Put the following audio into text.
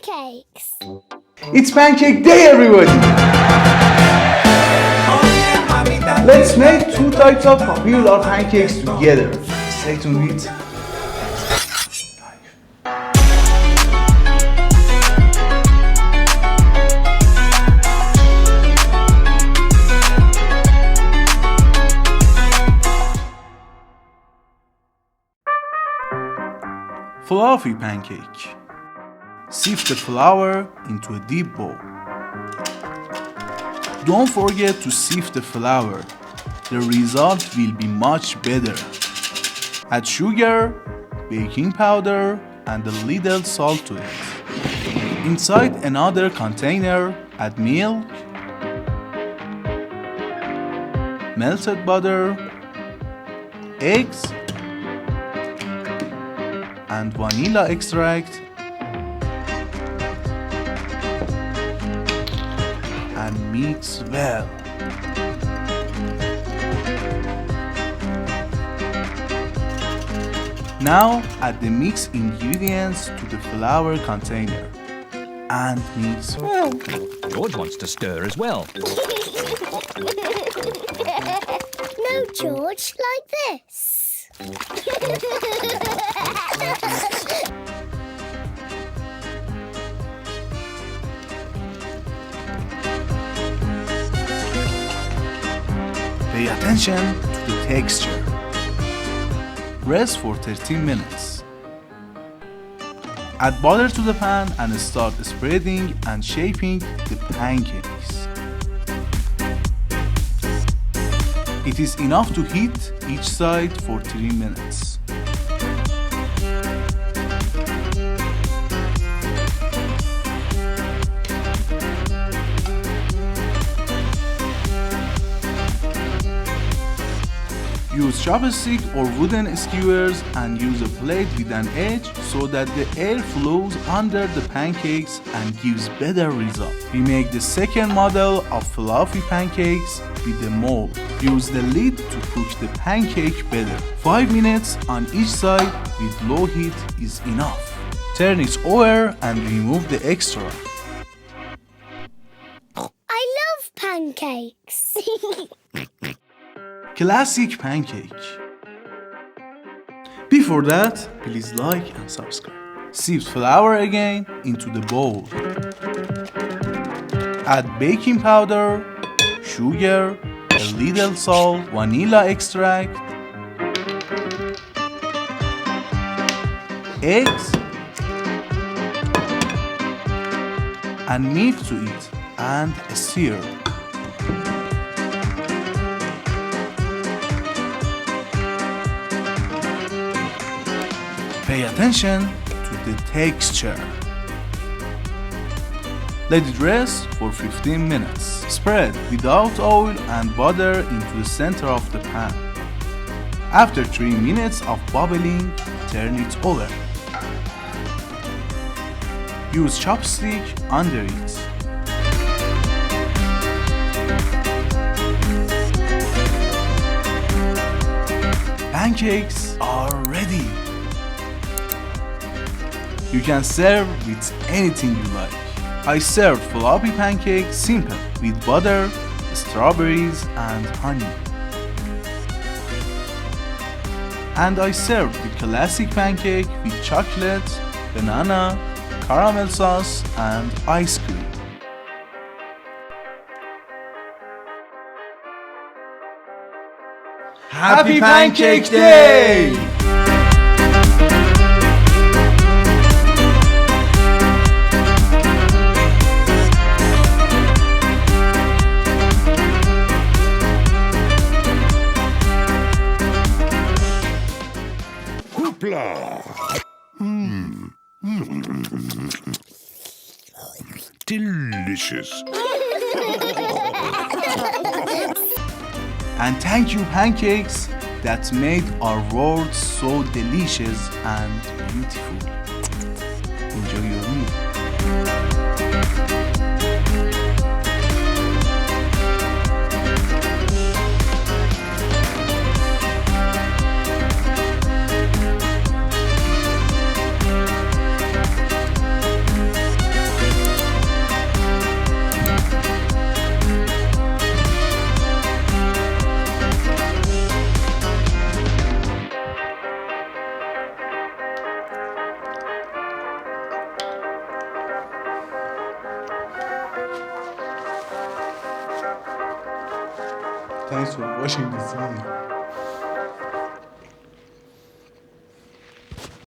Pancakes. It's Pancake Day, everybody! Let's make two types of popular pancakes together. Stay tuned with fluffy pancake. Sift the flour into a deep bowl. Don't forget to sift the flour. The result will be much better. Add sugar, baking powder, and a little salt to it. Inside another container, add milk, melted butter, eggs, and vanilla extract, and mix well. Now add the mixed ingredients to the flour container and mix well. George wants to stir as well. No, George, like this. Pay attention to the texture. Rest for 13 minutes. Add butter to the pan and start spreading and shaping the pancakes. It is enough to heat each side for 3 minutes. Use chopstick or wooden skewers and use a plate with an edge so that the air flows under the pancakes and gives better result. We make the second model of fluffy pancakes with the mold. Use the lid to cook the pancake better. 5 minutes on each side with low heat is enough. Turn it over and remove the extra. I love pancakes. Classic pancake. Before that, please like and subscribe. Sift flour again into the bowl. Add baking powder, sugar, a little salt, vanilla extract, eggs, and milk to it and stir. Pay attention to the texture. Let it rest for 15 minutes. Spread without oil and butter into the center of the pan. After 3 minutes of bubbling, turn it over. Use chopstick under it. Pancakes are ready. You can serve with anything you like. I served fluffy pancake simple with butter, strawberries and honey. And I served the classic pancake with chocolate, banana, caramel sauce and ice cream. Happy Pancake Day! Delicious. And thank you, Pancakes, that made our world so delicious and beautiful. Enjoy your meal. Thanks for watching this video.